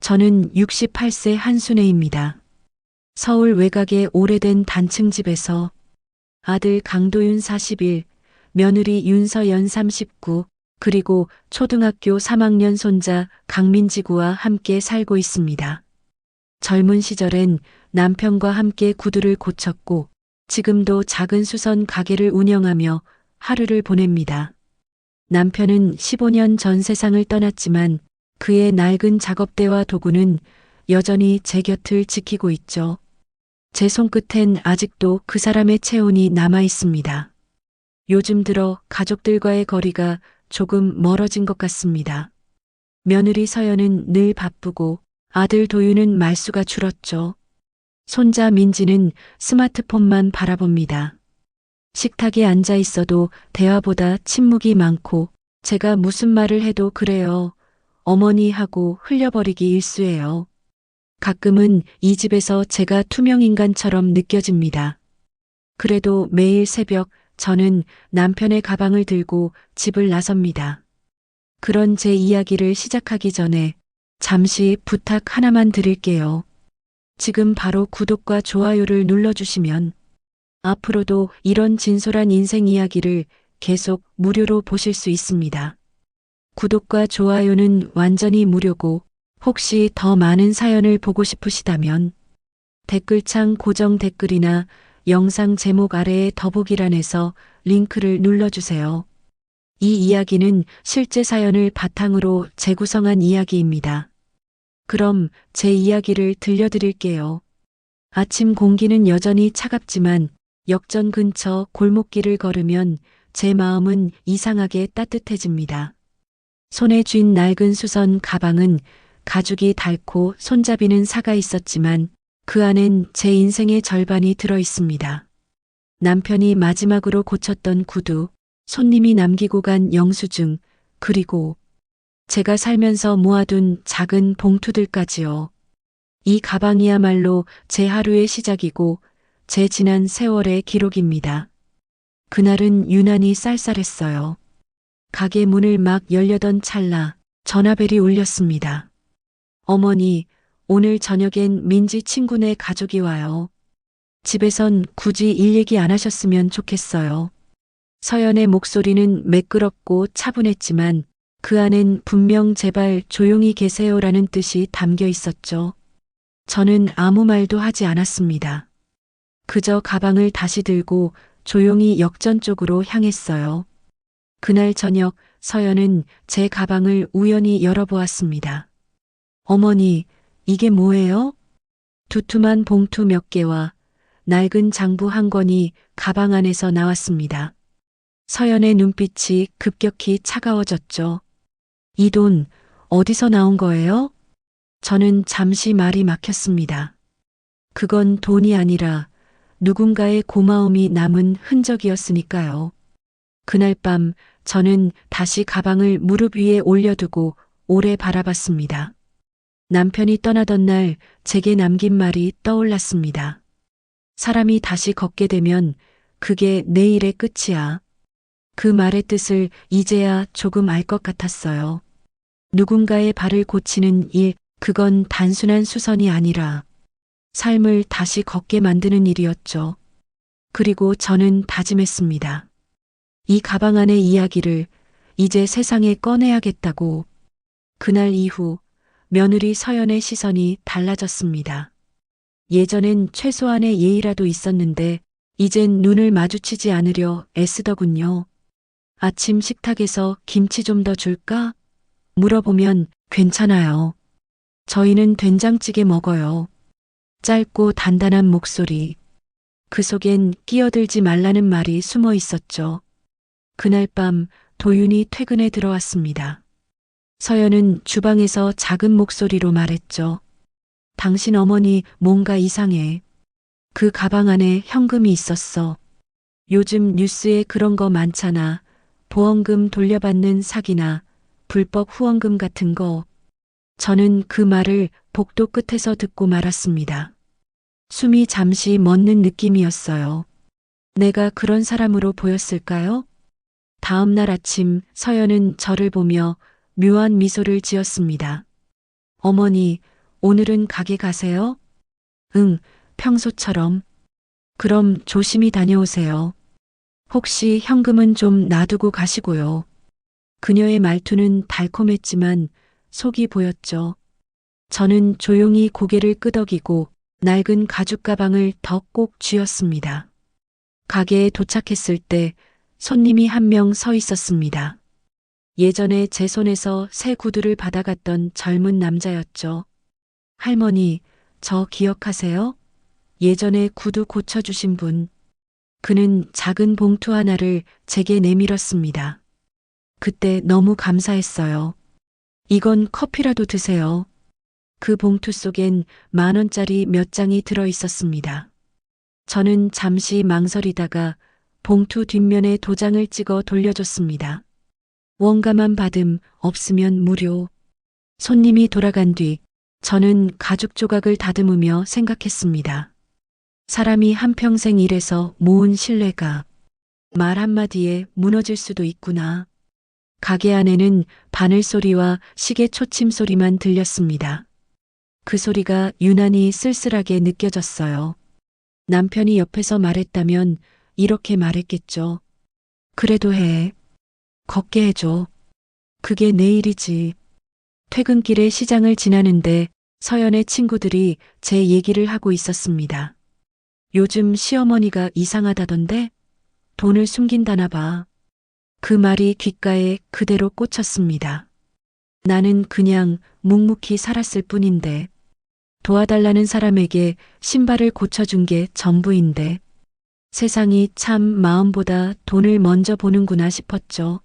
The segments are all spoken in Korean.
저는 68세 한순애입니다. 서울 외곽의 오래된 단층집에서 아들 강도윤 41, 며느리 윤서연 39, 그리고 초등학교 3학년 손자 강민지구와 함께 살고 있습니다. 젊은 시절엔 남편과 함께 구두를 고쳤고 지금도 작은 수선 가게를 운영하며 하루를 보냅니다. 남편은 15년 전 세상을 떠났지만 그의 낡은 작업대와 도구는 여전히 제 곁을 지키고 있죠. 제 손끝엔 아직도 그 사람의 체온이 남아 있습니다. 요즘 들어 가족들과의 거리가 조금 멀어진 것 같습니다. 며느리 서연은 늘 바쁘고 아들 도윤은 말수가 줄었죠. 손자 민지는 스마트폰만 바라봅니다. 식탁에 앉아 있어도 대화보다 침묵이 많고 제가 무슨 말을 해도 그래요. 어머니 하고 흘려버리기 일쑤예요. 가끔은 이 집에서 제가 투명인간처럼 느껴집니다. 그래도 매일 새벽 저는 남편의 가방을 들고 집을 나섭니다. 그런 제 이야기를 시작하기 전에 잠시 부탁 하나만 드릴게요. 지금 바로 구독과 좋아요를 눌러주시면 앞으로도 이런 진솔한 인생 이야기를 계속 무료로 보실 수 있습니다. 구독과 좋아요는 완전히 무료고 혹시 더 많은 사연을 보고 싶으시다면 댓글창 고정 댓글이나 영상 제목 아래의 더보기란에서 링크를 눌러주세요. 이 이야기는 실제 사연을 바탕으로 재구성한 이야기입니다. 그럼 제 이야기를 들려드릴게요. 아침 공기는 여전히 차갑지만 역전 근처 골목길을 걸으면 제 마음은 이상하게 따뜻해집니다. 손에 쥔 낡은 수선 가방은 가죽이 닳고 손잡이는 사가 있었지만 그 안엔 제 인생의 절반이 들어 있습니다. 남편이 마지막으로 고쳤던 구두, 손님이 남기고 간 영수증, 그리고 제가 살면서 모아둔 작은 봉투들까지요. 이 가방이야말로 제 하루의 시작이고 제 지난 세월의 기록입니다. 그날은 유난히 쌀쌀했어요. 가게 문을 막 열려던 찰나 전화벨이 울렸습니다. 어머니, 오늘 저녁엔 민지 친구네 가족이 와요. 집에선 굳이 일 얘기 안 하셨으면 좋겠어요. 서연의 목소리는 매끄럽고 차분했지만 그 안엔 분명 제발 조용히 계세요라는 뜻이 담겨 있었죠. 저는 아무 말도 하지 않았습니다. 그저 가방을 다시 들고 조용히 역전 쪽으로 향했어요. 그날 저녁 서연은 제 가방을 우연히 열어보았습니다. 어머니, 이게 뭐예요? 두툼한 봉투 몇 개와 낡은 장부 한 권이 가방 안에서 나왔습니다. 서연의 눈빛이 급격히 차가워졌죠. 이 돈 어디서 나온 거예요? 저는 잠시 말이 막혔습니다. 그건 돈이 아니라 누군가의 고마움이 남은 흔적이었으니까요. 그날 밤 저는 다시 가방을 무릎 위에 올려두고 오래 바라봤습니다. 남편이 떠나던 날 제게 남긴 말이 떠올랐습니다. 사람이 다시 걷게 되면 그게 내일의 끝이야. 그 말의 뜻을 이제야 조금 알 것 같았어요. 누군가의 발을 고치는 일, 그건 단순한 수선이 아니라 삶을 다시 걷게 만드는 일이었죠. 그리고 저는 다짐했습니다. 이 가방 안의 이야기를 이제 세상에 꺼내야겠다고. 그날 이후 며느리 서연의 시선이 달라졌습니다. 예전엔 최소한의 예의라도 있었는데 이젠 눈을 마주치지 않으려 애쓰더군요. 아침 식탁에서 김치 좀 더 줄까? 물어보면 괜찮아요. 저희는 된장찌개 먹어요. 짧고 단단한 목소리. 그 속엔 끼어들지 말라는 말이 숨어 있었죠. 그날 밤 도윤이 퇴근에 들어왔습니다. 서연은 주방에서 작은 목소리로 말했죠. 당신 어머니 뭔가 이상해. 그 가방 안에 현금이 있었어. 요즘 뉴스에 그런 거 많잖아. 보험금 돌려받는 사기나 불법 후원금 같은 거. 저는 그 말을 복도 끝에서 듣고 말았습니다. 숨이 잠시 멎는 느낌이었어요. 내가 그런 사람으로 보였을까요? 다음 날 아침 서연은 저를 보며 묘한 미소를 지었습니다. 어머니, 오늘은 가게 가세요? 응, 평소처럼. 그럼 조심히 다녀오세요. 혹시 현금은 좀 놔두고 가시고요. 그녀의 말투는 달콤했지만 속이 보였죠. 저는 조용히 고개를 끄덕이고 낡은 가죽 가방을 더 꼭 쥐었습니다. 가게에 도착했을 때 손님이 한 명 서 있었습니다. 예전에 제 손에서 새 구두를 받아갔던 젊은 남자였죠. 할머니, 저 기억하세요? 예전에 구두 고쳐주신 분. 그는 작은 봉투 하나를 제게 내밀었습니다. 그때 너무 감사했어요. 이건 커피라도 드세요. 그 봉투 속엔 10,000원짜리 몇 장이 들어 있었습니다. 저는 잠시 망설이다가 봉투 뒷면에 도장을 찍어 돌려줬습니다. 원가만 받음, 없으면 무료. 손님이 돌아간 뒤 저는 가죽 조각을 다듬으며 생각했습니다. 사람이 한평생 일해서 모은 신뢰가 말 한마디에 무너질 수도 있구나. 가게 안에는 바늘 소리와 시계 초침 소리만 들렸습니다. 그 소리가 유난히 쓸쓸하게 느껴졌어요. 남편이 옆에서 말했다면 이렇게 말했겠죠. 그래도 해. 걷게 해줘. 그게 내일이지. 퇴근길에 시장을 지나는데 서연의 친구들이 제 얘기를 하고 있었습니다. 요즘 시어머니가 이상하다던데? 돈을 숨긴다나 봐. 그 말이 귓가에 그대로 꽂혔습니다. 나는 그냥 묵묵히 살았을 뿐인데, 도와달라는 사람에게 신발을 고쳐준 게 전부인데, 세상이 참 마음보다 돈을 먼저 보는구나 싶었죠.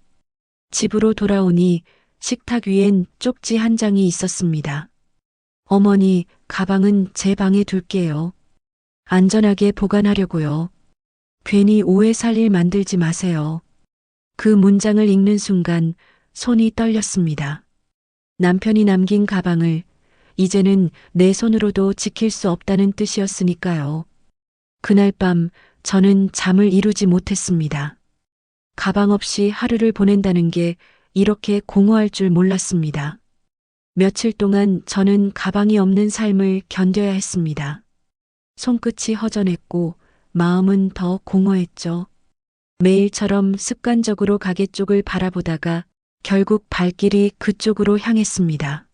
집으로 돌아오니 식탁 위엔 쪽지 한 장이 있었습니다. 어머니, 가방은 제 방에 둘게요. 안전하게 보관하려고요. 괜히 오해 살 일 만들지 마세요. 그 문장을 읽는 순간 손이 떨렸습니다. 남편이 남긴 가방을 이제는 내 손으로도 지킬 수 없다는 뜻이었으니까요. 그날 밤 저는 잠을 이루지 못했습니다. 가방 없이 하루를 보낸다는 게 이렇게 공허할 줄 몰랐습니다. 며칠 동안 저는 가방이 없는 삶을 견뎌야 했습니다. 손끝이 허전했고 마음은 더 공허했죠. 매일처럼 습관적으로 가게 쪽을 바라보다가 결국 발길이 그쪽으로 향했습니다.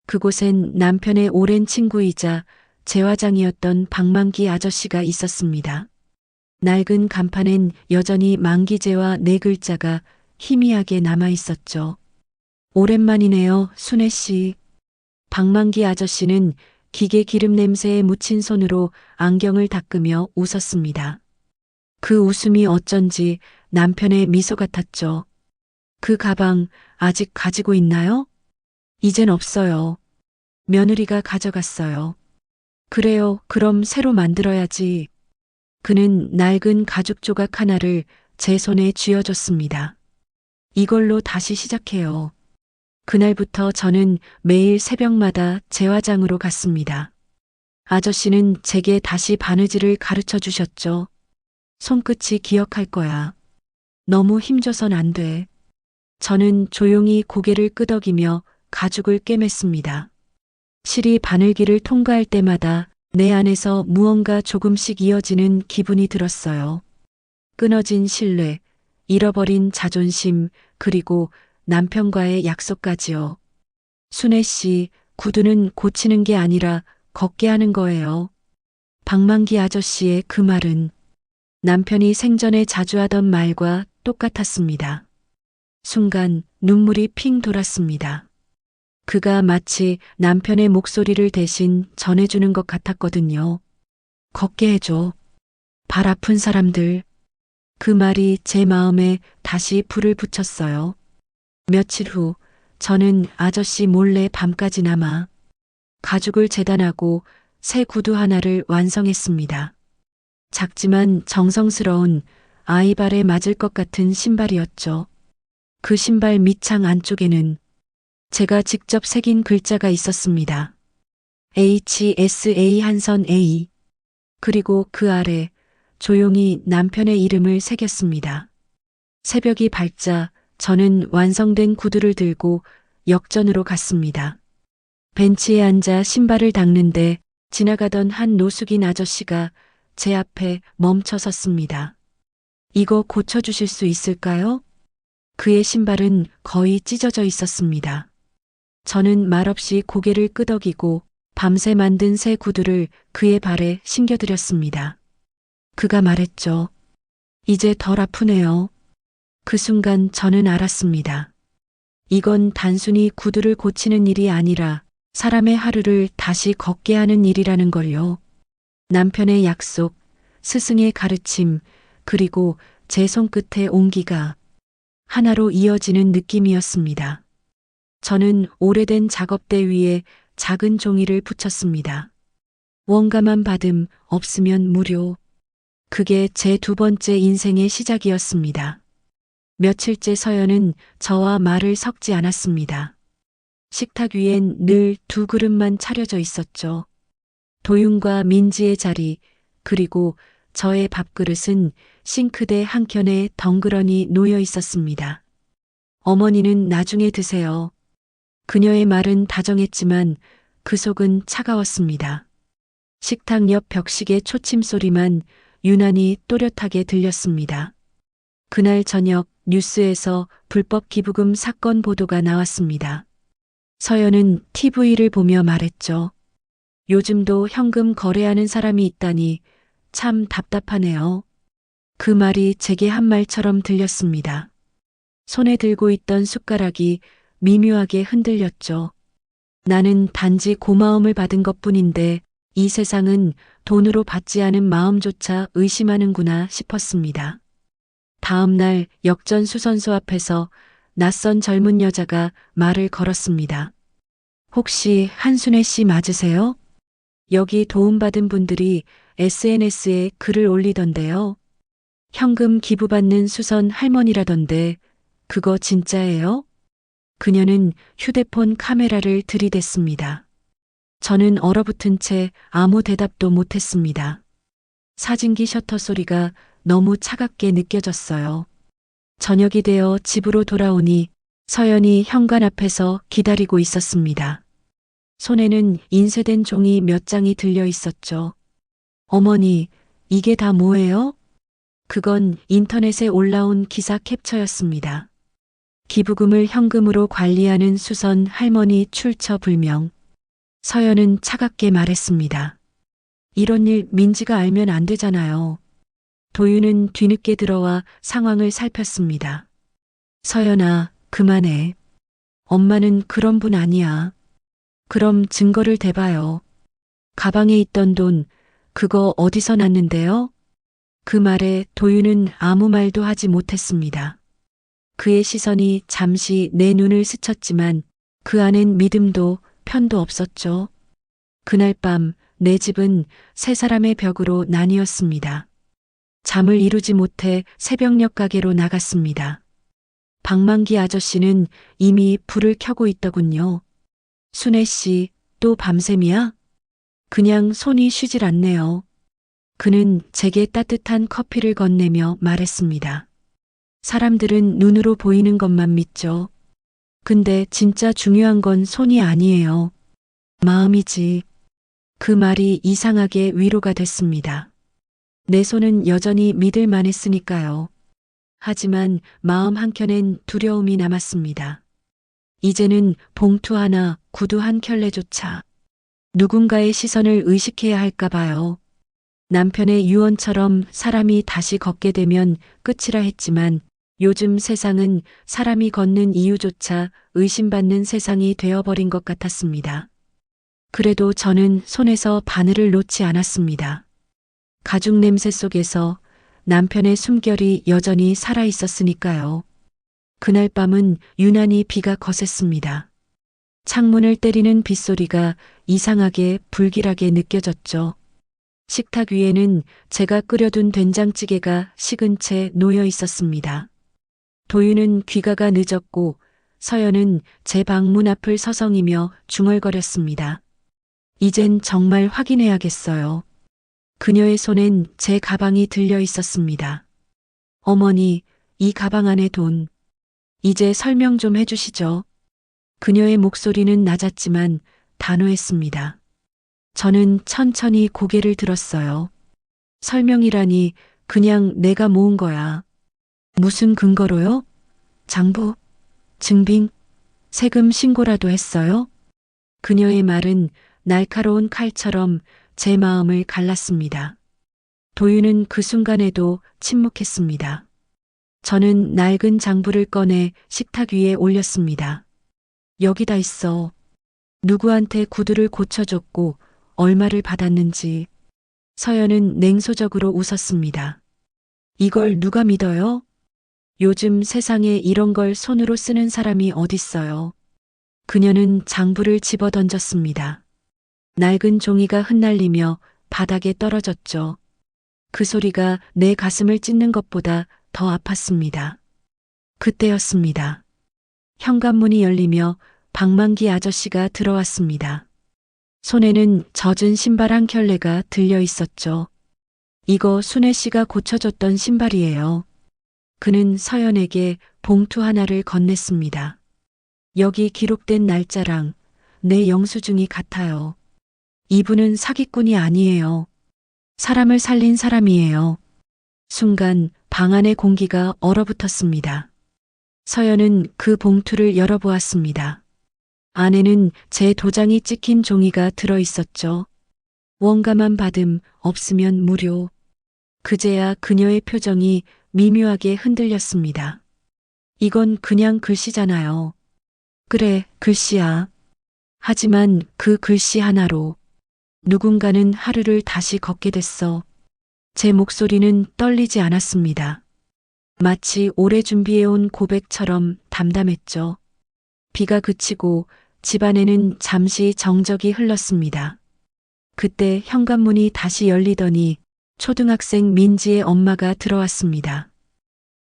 그곳엔 남편의 오랜 친구이자 제화장이었던 방망기 아저씨가 있었습니다. 낡은 간판엔 여전히 만기제와 네 글자가 희미하게 남아 있었죠. 오랜만이네요, 순애 씨. 방망기 아저씨는 기계 기름 냄새에 묻힌 손으로 안경을 닦으며 웃었습니다. 그 웃음이 어쩐지 남편의 미소 같았죠. 그 가방 아직 가지고 있나요? 이젠 없어요. 며느리가 가져갔어요. 그래요, 그럼 새로 만들어야지. 그는 낡은 가죽 조각 하나를 제 손에 쥐어줬습니다. 이걸로 다시 시작해요. 그날부터 저는 매일 새벽마다 재화장으로 갔습니다. 아저씨는 제게 다시 바느질을 가르쳐 주셨죠. 손끝이 기억할 거야. 너무 힘줘선 안 돼. 저는 조용히 고개를 끄덕이며 가죽을 꿰맸습니다. 실이 바늘기를 통과할 때마다 내 안에서 무언가 조금씩 이어지는 기분이 들었어요. 끊어진 신뢰, 잃어버린 자존심, 그리고 남편과의 약속까지요. 순애 씨, 구두는 고치는 게 아니라 걷게 하는 거예요. 방망기 아저씨의 그 말은 남편이 생전에 자주 하던 말과 똑같았습니다. 순간 눈물이 핑 돌았습니다. 그가 마치 남편의 목소리를 대신 전해주는 것 같았거든요. 걷게 해줘. 발 아픈 사람들. 그 말이 제 마음에 다시 불을 붙였어요. 며칠 후 저는 아저씨 몰래 밤까지 남아 가죽을 재단하고 새 구두 하나를 완성했습니다. 작지만 정성스러운 아이 발에 맞을 것 같은 신발이었죠. 그 신발 밑창 안쪽에는 제가 직접 새긴 글자가 있었습니다. HSA 한선 A. 그리고 그 아래 조용히 남편의 이름을 새겼습니다. 새벽이 밝자 저는 완성된 구두를 들고 역전으로 갔습니다. 벤치에 앉아 신발을 닦는데 지나가던 한 노숙인 아저씨가 제 앞에 멈춰 섰습니다. 이거 고쳐주실 수 있을까요? 그의 신발은 거의 찢어져 있었습니다. 저는 말없이 고개를 끄덕이고 밤새 만든 새 구두를 그의 발에 신겨드렸습니다. 그가 말했죠. 이제 덜 아프네요. 그 순간 저는 알았습니다. 이건 단순히 구두를 고치는 일이 아니라 사람의 하루를 다시 걷게 하는 일이라는 걸요. 남편의 약속, 스승의 가르침, 그리고 제 손끝의 온기가 하나로 이어지는 느낌이었습니다. 저는 오래된 작업대 위에 작은 종이를 붙였습니다. 원가만 받음, 없으면 무료. 그게 제 두 번째 인생의 시작이었습니다. 며칠째 서연은 저와 말을 섞지 않았습니다. 식탁 위엔 늘 두 그릇만 차려져 있었죠. 도윤과 민지의 자리, 그리고 저의 밥그릇은 싱크대 한켠에 덩그러니 놓여 있었습니다. 어머니는 나중에 드세요. 그녀의 말은 다정했지만 그 속은 차가웠습니다. 식탁 옆 벽식의 초침 소리만 유난히 또렷하게 들렸습니다. 그날 저녁 뉴스에서 불법 기부금 사건 보도가 나왔습니다. 서연은 TV를 보며 말했죠. 요즘도 현금 거래하는 사람이 있다니 참 답답하네요. 그 말이 제게 한 말처럼 들렸습니다. 손에 들고 있던 숟가락이 미묘하게 흔들렸죠. 나는 단지 고마움을 받은 것뿐인데 이 세상은 돈으로 받지 않은 마음조차 의심하는구나 싶었습니다. 다음 날 역전 수선소 앞에서 낯선 젊은 여자가 말을 걸었습니다. 혹시 한순애 씨 맞으세요? 여기 도움받은 분들이 SNS에 글을 올리던데요. 현금 기부받는 수선 할머니라던데 그거 진짜예요? 그녀는 휴대폰 카메라를 들이댔습니다. 저는 얼어붙은 채 아무 대답도 못했습니다. 사진기 셔터 소리가 너무 차갑게 느껴졌어요. 저녁이 되어 집으로 돌아오니 서연이 현관 앞에서 기다리고 있었습니다. 손에는 인쇄된 종이 몇 장이 들려 있었죠. 어머니, 이게 다 뭐예요? 그건 인터넷에 올라온 기사 캡처였습니다. 기부금을 현금으로 관리하는 수선 할머니 출처 불명. 서연은 차갑게 말했습니다. 이런 일 민지가 알면 안 되잖아요. 도윤은 뒤늦게 들어와 상황을 살폈습니다. 서연아, 그만해. 엄마는 그런 분 아니야. 그럼 증거를 대봐요. 가방에 있던 돈, 그거 어디서 났는데요? 그 말에 도윤은 아무 말도 하지 못했습니다. 그의 시선이 잠시 내 눈을 스쳤지만 그 안엔 믿음도 편도 없었죠. 그날 밤 내 집은 세 사람의 벽으로 나뉘었습니다. 잠을 이루지 못해 새벽녘 가게로 나갔습니다. 방망기 아저씨는 이미 불을 켜고 있더군요. 순애 씨, 또 밤샘이야? 그냥 손이 쉬질 않네요. 그는 제게 따뜻한 커피를 건네며 말했습니다. 사람들은 눈으로 보이는 것만 믿죠. 근데 진짜 중요한 건 손이 아니에요. 마음이지. 그 말이 이상하게 위로가 됐습니다. 내 손은 여전히 믿을 만했으니까요. 하지만 마음 한켠엔 두려움이 남았습니다. 이제는 봉투 하나, 구두 한 켤레조차 누군가의 시선을 의식해야 할까 봐요. 남편의 유언처럼 사람이 다시 걷게 되면 끝이라 했지만 요즘 세상은 사람이 걷는 이유조차 의심받는 세상이 되어버린 것 같았습니다. 그래도 저는 손에서 바늘을 놓지 않았습니다. 가죽 냄새 속에서 남편의 숨결이 여전히 살아 있었으니까요. 그날 밤은 유난히 비가 거셌습니다. 창문을 때리는 빗소리가 이상하게 불길하게 느껴졌죠. 식탁 위에는 제가 끓여둔 된장찌개가 식은 채 놓여 있었습니다. 도윤은 귀가가 늦었고 서연은 제 방문 앞을 서성이며 중얼거렸습니다. 이젠 정말 확인해야겠어요. 그녀의 손엔 제 가방이 들려 있었습니다. 어머니, 이 가방 안에 돈. 이제 설명 좀 해주시죠. 그녀의 목소리는 낮았지만 단호했습니다. 저는 천천히 고개를 들었어요. 설명이라니 그냥 내가 모은 거야. 무슨 근거로요? 장부, 증빙, 세금 신고라도 했어요? 그녀의 말은 날카로운 칼처럼 제 마음을 갈랐습니다. 도윤은 그 순간에도 침묵했습니다. 저는 낡은 장부를 꺼내 식탁 위에 올렸습니다. 여기다 있어. 누구한테 구두를 고쳐줬고 얼마를 받았는지. 서연은 냉소적으로 웃었습니다. 이걸 누가 믿어요? 요즘 세상에 이런 걸 손으로 쓰는 사람이 어딨어요. 그녀는 장부를 집어 던졌습니다. 낡은 종이가 흩날리며 바닥에 떨어졌죠. 그 소리가 내 가슴을 찢는 것보다 더 아팠습니다. 그때였습니다. 현관문이 열리며 방망기 아저씨가 들어왔습니다. 손에는 젖은 신발 한 켤레가 들려 있었죠. 이거 순애 씨가 고쳐줬던 신발이에요. 그는 서연에게 봉투 하나를 건넸습니다. 여기 기록된 날짜랑 내 영수증이 같아요. 이분은 사기꾼이 아니에요. 사람을 살린 사람이에요. 순간 방 안의 공기가 얼어붙었습니다. 서연은 그 봉투를 열어보았습니다. 안에는 제 도장이 찍힌 종이가 들어 있었죠. 원가만 받음, 없으면 무료. 그제야 그녀의 표정이 미묘하게 흔들렸습니다. 이건 그냥 글씨잖아요. 그래, 글씨야. 하지만 그 글씨 하나로 누군가는 하루를 다시 걷게 됐어. 제 목소리는 떨리지 않았습니다. 마치 오래 준비해온 고백처럼 담담했죠. 비가 그치고 집안에는 잠시 정적이 흘렀습니다. 그때 현관문이 다시 열리더니 초등학생 민지의 엄마가 들어왔습니다.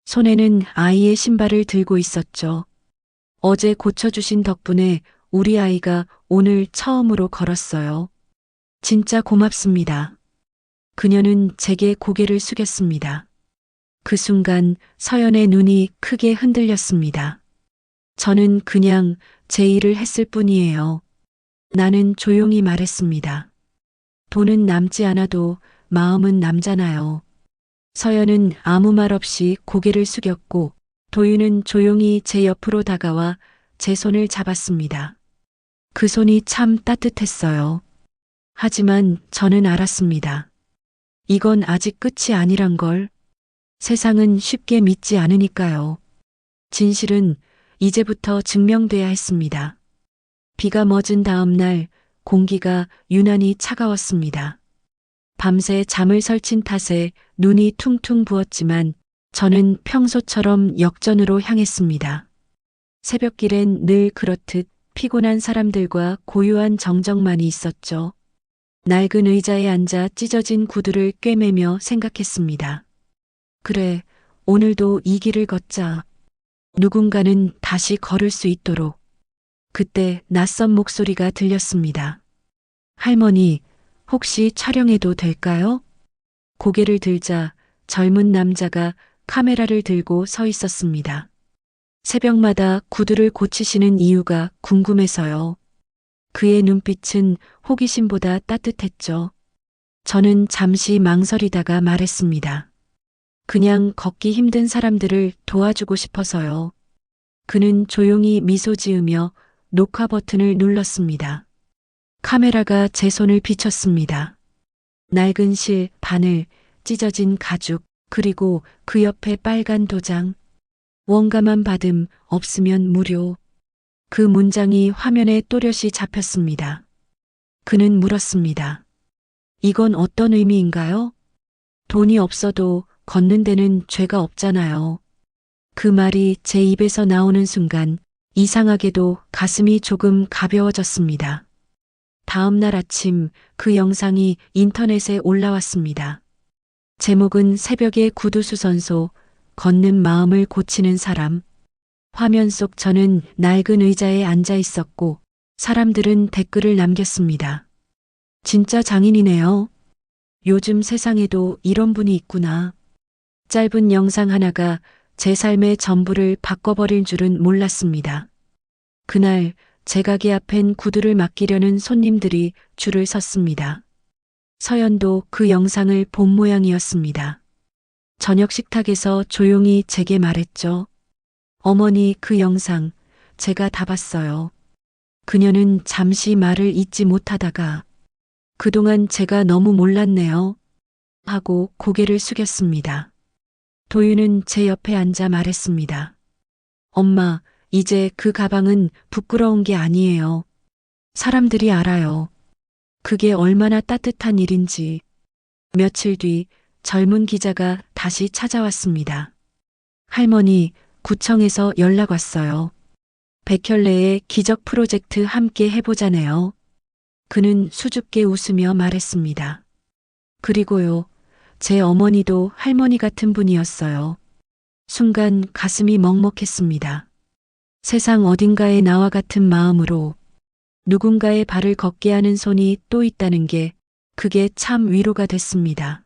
손에는 아이의 신발을 들고 있었죠. 어제 고쳐주신 덕분에 우리 아이가 오늘 처음으로 걸었어요. 진짜 고맙습니다. 그녀는 제게 고개를 숙였습니다. 그 순간 서연의 눈이 크게 흔들렸습니다. 저는 그냥 제 일을 했을 뿐이에요. 나는 조용히 말했습니다. 돈은 남지 않아도 마음은 남잖아요. 서연은 아무 말 없이 고개를 숙였고 도윤은 조용히 제 옆으로 다가와 제 손을 잡았습니다. 그 손이 참 따뜻했어요. 하지만 저는 알았습니다. 이건 아직 끝이 아니란 걸. 세상은 쉽게 믿지 않으니까요. 진실은 이제부터 증명돼야 했습니다. 비가 멎은 다음 날 공기가 유난히 차가웠습니다. 밤새 잠을 설친 탓에 눈이 퉁퉁 부었지만 저는 평소처럼 역전으로 향했습니다. 새벽길엔 늘 그렇듯 피곤한 사람들과 고요한 정적만이 있었죠. 낡은 의자에 앉아 찢어진 구두를 꿰매며 생각했습니다. 그래, 오늘도 이 길을 걷자. 누군가는 다시 걸을 수 있도록. 그때 낯선 목소리가 들렸습니다. 할머니, 혹시 촬영해도 될까요? 고개를 들자 젊은 남자가 카메라를 들고 서 있었습니다. 새벽마다 구두를 고치시는 이유가 궁금해서요. 그의 눈빛은 호기심보다 따뜻했죠. 저는 잠시 망설이다가 말했습니다. 그냥 걷기 힘든 사람들을 도와주고 싶어서요. 그는 조용히 미소 지으며 녹화 버튼을 눌렀습니다. 카메라가 제 손을 비췄습니다. 낡은 실, 바늘, 찢어진 가죽, 그리고 그 옆에 빨간 도장. 원가만 받음, 없으면 무료. 그 문장이 화면에 또렷이 잡혔습니다. 그는 물었습니다. 이건 어떤 의미인가요? 돈이 없어도 걷는 데는 죄가 없잖아요. 그 말이 제 입에서 나오는 순간 이상하게도 가슴이 조금 가벼워졌습니다. 다음 날 아침 그 영상이 인터넷에 올라왔습니다. 제목은 새벽의 구두수선소, 걷는 마음을 고치는 사람. 화면 속 저는 낡은 의자에 앉아 있었고 사람들은 댓글을 남겼습니다. 진짜 장인이네요. 요즘 세상에도 이런 분이 있구나. 짧은 영상 하나가 제 삶의 전부를 바꿔버릴 줄은 몰랐습니다. 그날 제 가게 앞엔 구두를 맡기려는 손님들이 줄을 섰습니다. 서연도 그 영상을 본 모양이었습니다. 저녁 식탁에서 조용히 제게 말했죠. 어머니, 그 영상 제가 다 봤어요. 그녀는 잠시 말을 잇지 못하다가 그동안 제가 너무 몰랐네요. 하고 고개를 숙였습니다. 도윤은 제 옆에 앉아 말했습니다. 엄마, 이제 그 가방은 부끄러운 게 아니에요. 사람들이 알아요. 그게 얼마나 따뜻한 일인지. 며칠 뒤 젊은 기자가 다시 찾아왔습니다. 할머니, 구청에서 연락 왔어요. 백혈래의 기적 프로젝트 함께 해보자네요. 그는 수줍게 웃으며 말했습니다. 그리고요, 제 어머니도 할머니 같은 분이었어요. 순간 가슴이 먹먹했습니다. 세상 어딘가에 나와 같은 마음으로 누군가의 발을 걷게 하는 손이 또 있다는 게 그게 참 위로가 됐습니다.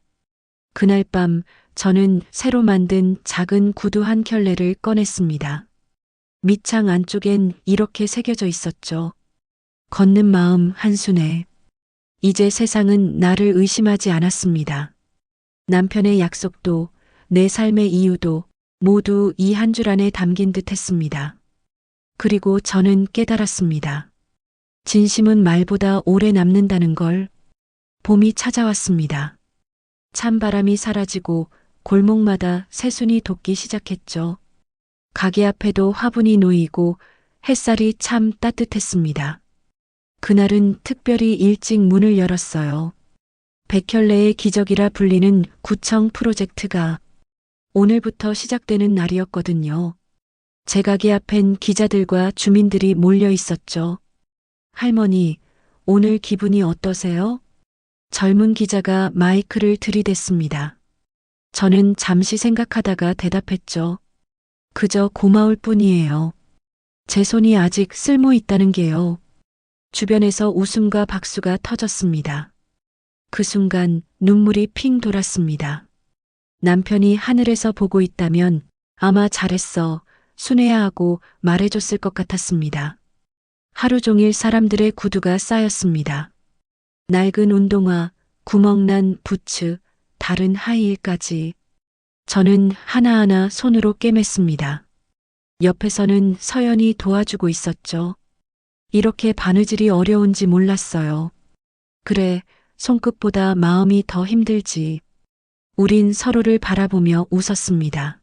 그날 밤 저는 새로 만든 작은 구두 한 켤레를 꺼냈습니다. 밑창 안쪽엔 이렇게 새겨져 있었죠. 걷는 마음 한순에. 이제 세상은 나를 의심하지 않았습니다. 남편의 약속도 내 삶의 이유도 모두 이 한 줄 안에 담긴 듯 했습니다. 그리고 저는 깨달았습니다. 진심은 말보다 오래 남는다는 걸. 봄이 찾아왔습니다. 찬바람이 사라지고 골목마다 새순이 돋기 시작했죠. 가게 앞에도 화분이 놓이고 햇살이 참 따뜻했습니다. 그날은 특별히 일찍 문을 열었어요. 백혈래의 기적이라 불리는 구청 프로젝트가 오늘부터 시작되는 날이었거든요. 제 가게 앞엔 기자들과 주민들이 몰려 있었죠. 할머니, 오늘 기분이 어떠세요? 젊은 기자가 마이크를 들이댔습니다. 저는 잠시 생각하다가 대답했죠. 그저 고마울 뿐이에요. 제 손이 아직 쓸모 있다는 게요. 주변에서 웃음과 박수가 터졌습니다. 그 순간 눈물이 핑 돌았습니다. 남편이 하늘에서 보고 있다면 아마 잘했어, 순애야 하고 말해줬을 것 같았습니다. 하루 종일 사람들의 구두가 쌓였습니다. 낡은 운동화, 구멍난 부츠, 다른 하이힐까지. 저는 하나하나 손으로 꿰맸습니다. 옆에서는 서연이 도와주고 있었죠. 이렇게 바느질이 어려운지 몰랐어요. 그래, 손끝보다 마음이 더 힘들지. 우린 서로를 바라보며 웃었습니다.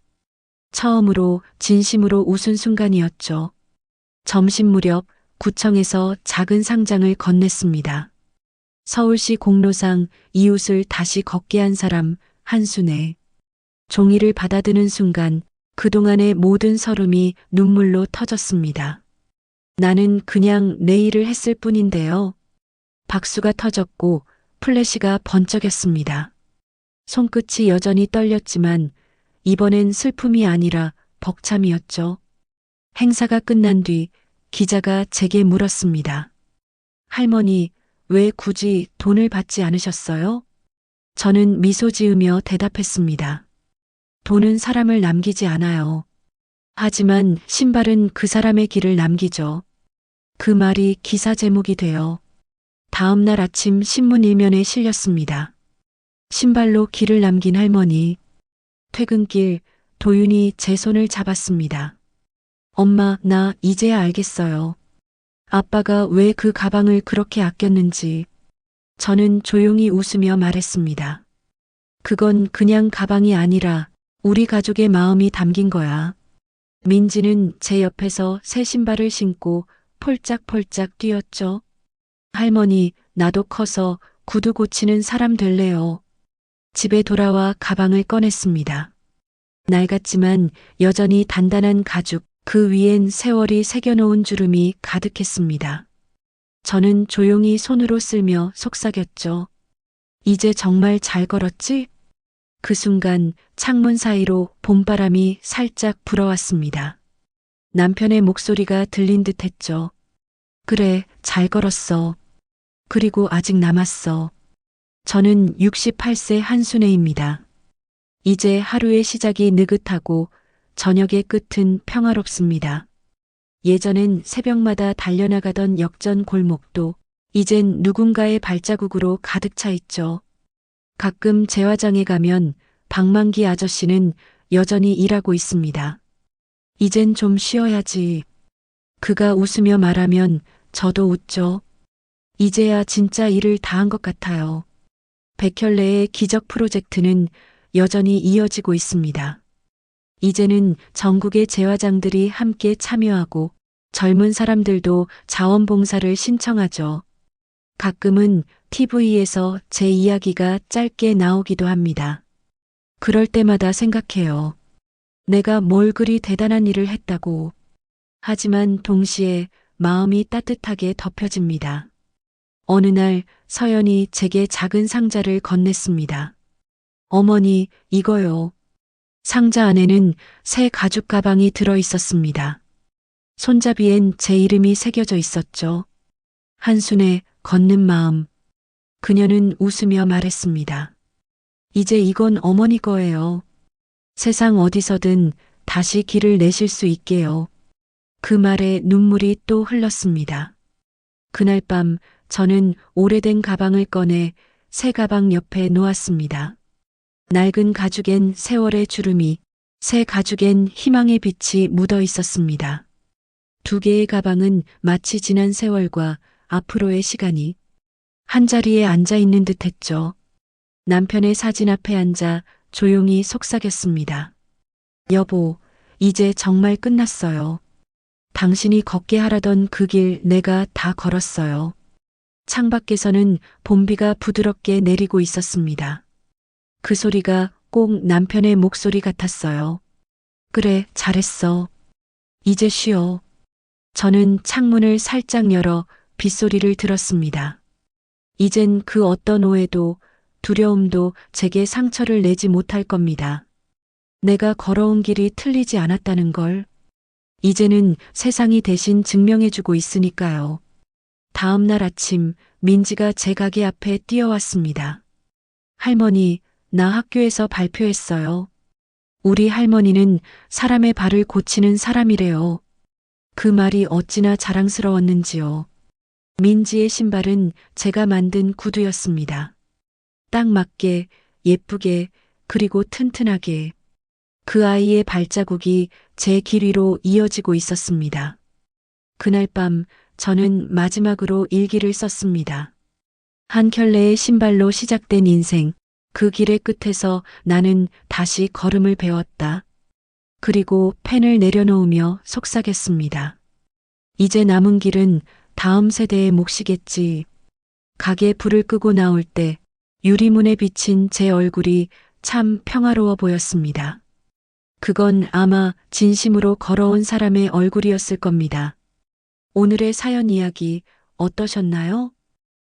처음으로 진심으로 웃은 순간이었죠. 점심 무렵 구청에서 작은 상장을 건넸습니다. 서울시 공로상 이웃을 다시 걷게 한 사람 한순애. 종이를 받아드는 순간 그동안의 모든 서름이 눈물로 터졌습니다. 나는 그냥 내 일을 했을 뿐인데요. 박수가 터졌고 플래시가 번쩍였습니다. 손끝이 여전히 떨렸지만 이번엔 슬픔이 아니라 벅참이었죠. 행사가 끝난 뒤 기자가 제게 물었습니다. 할머니, 왜 굳이 돈을 받지 않으셨어요? 저는 미소 지으며 대답했습니다. 돈은 사람을 남기지 않아요. 하지만 신발은 그 사람의 길을 남기죠. 그 말이 기사 제목이 되어 다음 날 아침 신문 일면에 실렸습니다. 신발로 길을 남긴 할머니. 퇴근길 도윤이 제 손을 잡았습니다. 엄마, 나 이제야 알겠어요. 아빠가 왜 그 가방을 그렇게 아꼈는지. 저는 조용히 웃으며 말했습니다. 그건 그냥 가방이 아니라 우리 가족의 마음이 담긴 거야. 민지는 제 옆에서 새 신발을 신고 폴짝폴짝 뛰었죠. 할머니, 나도 커서 구두 고치는 사람 될래요. 집에 돌아와 가방을 꺼냈습니다. 낡았지만 여전히 단단한 가죽, 그 위엔 세월이 새겨놓은 주름이 가득했습니다. 저는 조용히 손으로 쓸며 속삭였죠. 이제 정말 잘 걸었지? 그 순간 창문 사이로 봄바람이 살짝 불어왔습니다. 남편의 목소리가 들린 듯 했죠. 그래, 잘 걸었어. 그리고 아직 남았어. 저는 68세 한순애입니다. 이제 하루의 시작이 느긋하고 저녁의 끝은 평화롭습니다. 예전엔 새벽마다 달려나가던 역전 골목도 이젠 누군가의 발자국으로 가득 차 있죠. 가끔 재화장에 가면 방망기 아저씨는 여전히 일하고 있습니다. 이젠 좀 쉬어야지. 그가 웃으며 말하면 저도 웃죠. 이제야 진짜 일을 다 한 것 같아요. 백혈레의 기적 프로젝트는 여전히 이어지고 있습니다. 이제는 전국의 재화장들이 함께 참여하고 젊은 사람들도 자원봉사를 신청하죠. 가끔은 TV에서 제 이야기가 짧게 나오기도 합니다. 그럴 때마다 생각해요. 내가 뭘 그리 대단한 일을 했다고. 하지만 동시에 마음이 따뜻하게 덮여집니다. 어느 날 서연이 제게 작은 상자를 건넸습니다. 어머니, 이거요. 상자 안에는 새 가죽 가방이 들어 있었습니다. 손잡이엔 제 이름이 새겨져 있었죠. 한순에 걷는 마음. 그녀는 웃으며 말했습니다. 이제 이건 어머니 거예요. 세상 어디서든 다시 길을 내실 수 있게요. 그 말에 눈물이 또 흘렀습니다. 그날 밤 저는 오래된 가방을 꺼내 새 가방 옆에 놓았습니다. 낡은 가죽엔 세월의 주름이, 새 가죽엔 희망의 빛이 묻어 있었습니다. 두 개의 가방은 마치 지난 세월과 앞으로의 시간이 한자리에 앉아 있는 듯 했죠. 남편의 사진 앞에 앉아 조용히 속삭였습니다. 여보, 이제 정말 끝났어요. 당신이 걷게 하라던 그 길 내가 다 걸었어요. 창밖에서는 봄비가 부드럽게 내리고 있었습니다. 그 소리가 꼭 남편의 목소리 같았어요. 그래, 잘했어. 이제 쉬어. 저는 창문을 살짝 열어 빗소리를 들었습니다. 이젠 그 어떤 오해도 두려움도 제게 상처를 내지 못할 겁니다. 내가 걸어온 길이 틀리지 않았다는 걸 이제는 세상이 대신 증명해주고 있으니까요. 다음 날 아침 민지가 제 가게 앞에 뛰어왔습니다. 할머니, 나 학교에서 발표했어요. 우리 할머니는 사람의 발을 고치는 사람이래요. 그 말이 어찌나 자랑스러웠는지요. 민지의 신발은 제가 만든 구두였습니다. 딱 맞게, 예쁘게, 그리고 튼튼하게. 그 아이의 발자국이 제 길 위로 이어지고 있었습니다. 그날 밤 저는 마지막으로 일기를 썼습니다. 한 켤레의 신발로 시작된 인생, 그 길의 끝에서 나는 다시 걸음을 배웠다. 그리고 펜을 내려놓으며 속삭였습니다. 이제 남은 길은 다음 세대의 몫이겠지. 가게 불을 끄고 나올 때 유리문에 비친 제 얼굴이 참 평화로워 보였습니다. 그건 아마 진심으로 걸어온 사람의 얼굴이었을 겁니다. 오늘의 사연 이야기 어떠셨나요?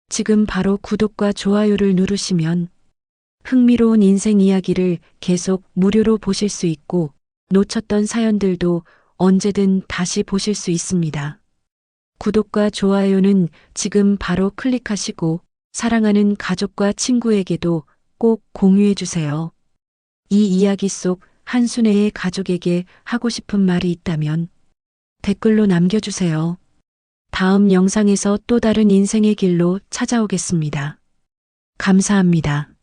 지금 바로 구독과 좋아요를 누르시면 흥미로운 인생 이야기를 계속 무료로 보실 수 있고 놓쳤던 사연들도 언제든 다시 보실 수 있습니다. 구독과 좋아요는 지금 바로 클릭하시고 사랑하는 가족과 친구에게도 꼭 공유해 주세요. 이 이야기 속 한순애의 가족에게 하고 싶은 말이 있다면 댓글로 남겨주세요. 다음 영상에서 또 다른 인생의 길로 찾아오겠습니다. 감사합니다.